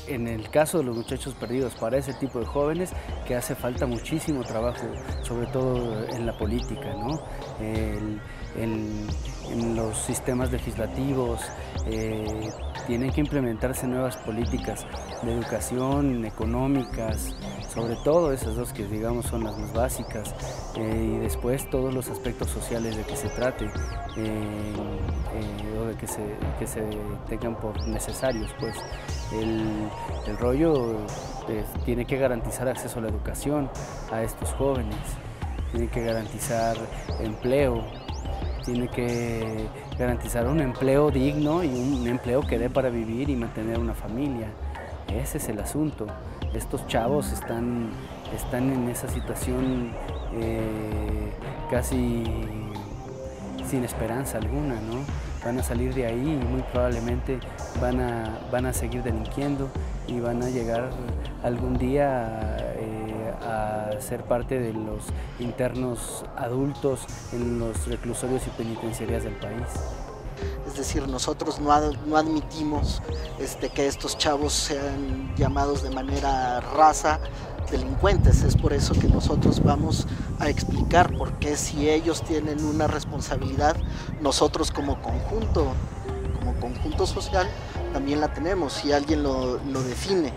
En el caso de los muchachos perdidos, para ese tipo de jóvenes que hace falta muchísimo trabajo, sobre todo en la política, ¿no? En los sistemas legislativos tienen que implementarse nuevas políticas de educación, económicas, sobre todo esas dos que digamos son las más básicas, y después todos los aspectos sociales de que se trate o de que se tengan por necesarios, pues. El rollo tiene que garantizar acceso a la educación a estos jóvenes, tiene que garantizar empleo, tiene que garantizar un empleo digno y un empleo que dé para vivir y mantener una familia. Ese es el asunto. Estos chavos están en esa situación casi sin esperanza alguna, ¿no? Van a salir de ahí y muy probablemente van a seguir delinquiendo y van a llegar algún día a ser parte de los internos adultos en los reclusorios y penitenciarías del país. Es decir, nosotros no admitimos que estos chavos sean llamados de manera rasa delincuentes. Es por eso que nosotros vamos a explicar por qué, si ellos tienen una responsabilidad, nosotros como conjunto social también la tenemos, si alguien lo define.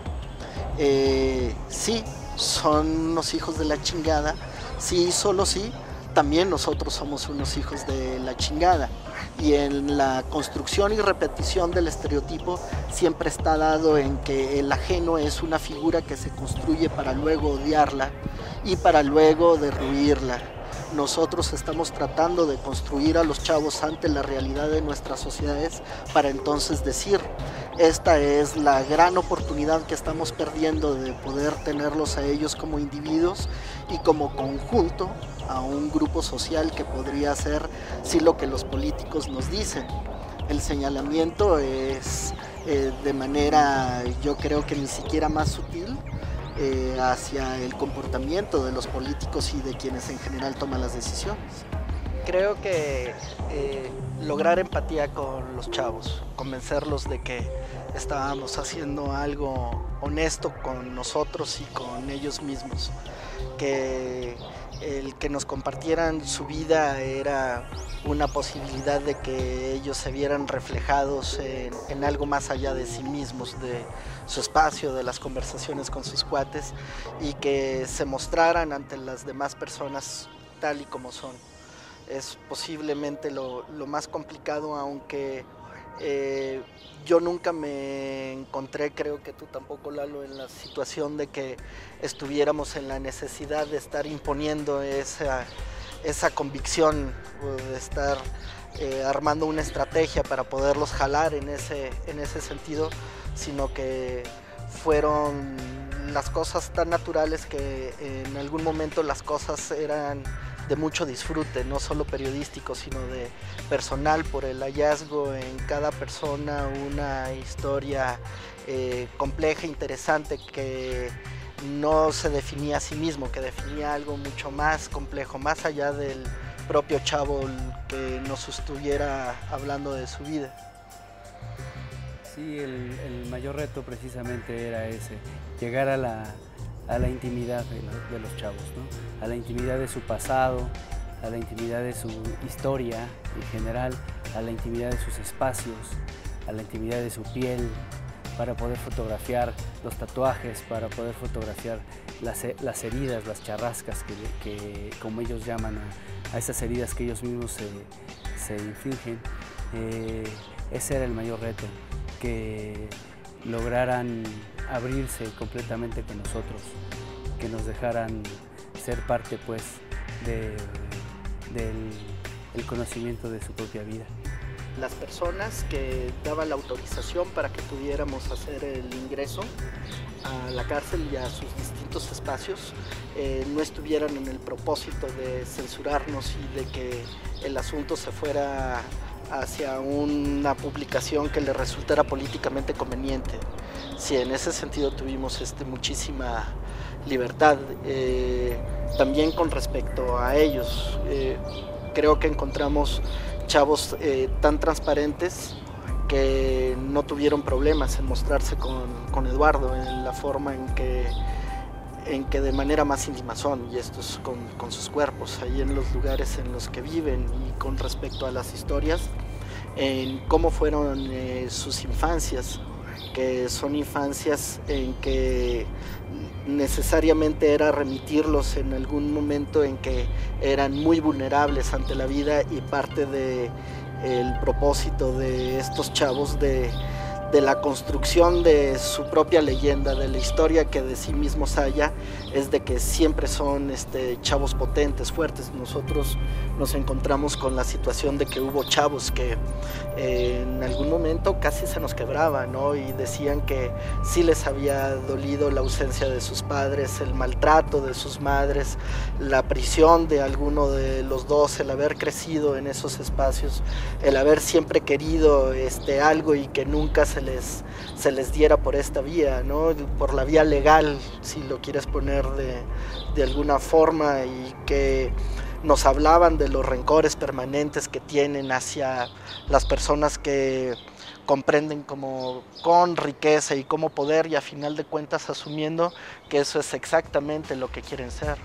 Sí, son unos hijos de la chingada, sí, solo sí, también nosotros somos unos hijos de la chingada. Y en la construcción y repetición del estereotipo siempre está dado en que el ajeno es una figura que se construye para luego odiarla y para luego derruirla. Nosotros estamos tratando de construir a los chavos ante la realidad de nuestras sociedades para entonces decir, esta es la gran oportunidad que estamos perdiendo de poder tenerlos a ellos como individuos y como conjunto a un grupo social que podría ser sí lo que los políticos nos dicen. El señalamiento es de manera, yo creo que ni siquiera más sutil, hacia el comportamiento de los políticos y de quienes en general toman las decisiones. Creo que lograr empatía con los chavos, convencerlos de que estábamos haciendo algo honesto con nosotros y con ellos mismos, que el que nos compartieran su vida era una posibilidad de que ellos se vieran reflejados en algo más allá de sí mismos, de su espacio, de las conversaciones con sus cuates, y que se mostraran ante las demás personas tal y como son. Es posiblemente lo más complicado, aunque yo nunca me encontré, creo que tú tampoco, Lalo, en la situación de que estuviéramos en la necesidad de estar imponiendo esa convicción, de estar armando una estrategia para poderlos jalar en ese sentido, sino que fueron las cosas tan naturales que en algún momento las cosas eran de mucho disfrute, no solo periodístico, sino de personal, por el hallazgo en cada persona, una historia compleja, interesante, que no se definía a sí mismo, que definía algo mucho más complejo, más allá del propio chavo que nos estuviera hablando de su vida. Sí, el mayor reto precisamente era ese, llegar a la intimidad de los chavos, ¿no? A la intimidad de su pasado, a la intimidad de su historia en general, a la intimidad de sus espacios, a la intimidad de su piel, para poder fotografiar los tatuajes, para poder fotografiar las heridas, las charrascas, que como ellos llaman a esas heridas que ellos mismos se infligen. Ese era el mayor reto, que lograran abrirse completamente con nosotros, que nos dejaran ser parte, pues, el conocimiento de su propia vida. Las personas que daban la autorización para que pudiéramos hacer el ingreso a la cárcel y a sus distintos espacios no estuvieran en el propósito de censurarnos y de que el asunto se fuera hacia una publicación que le resultara políticamente conveniente. Sí, en ese sentido tuvimos muchísima libertad. También con respecto a ellos, creo que encontramos chavos tan transparentes que no tuvieron problemas en mostrarse con Eduardo en la forma en que de manera más íntima son, y esto es con sus cuerpos, ahí en los lugares en los que viven, y con respecto a las historias, en cómo fueron sus infancias, que son infancias en que necesariamente era remitirlos en algún momento en que eran muy vulnerables ante la vida, y parte del propósito de estos chavos de la construcción de su propia leyenda, de la historia que de sí mismos haya, es de que siempre son chavos potentes, fuertes. Nosotros nos encontramos con la situación de que hubo chavos que en algún momento casi se nos quebraban, ¿no? Y decían que sí les había dolido la ausencia de sus padres, el maltrato de sus madres, la prisión de alguno de los dos, el haber crecido en esos espacios, el haber siempre querido algo y que nunca se les diera por esta vía, ¿no? Por la vía legal, si lo quieres poner de alguna forma, y que nos hablaban de los rencores permanentes que tienen hacia las personas que comprenden como con riqueza y como poder, y a final de cuentas asumiendo que eso es exactamente lo que quieren ser.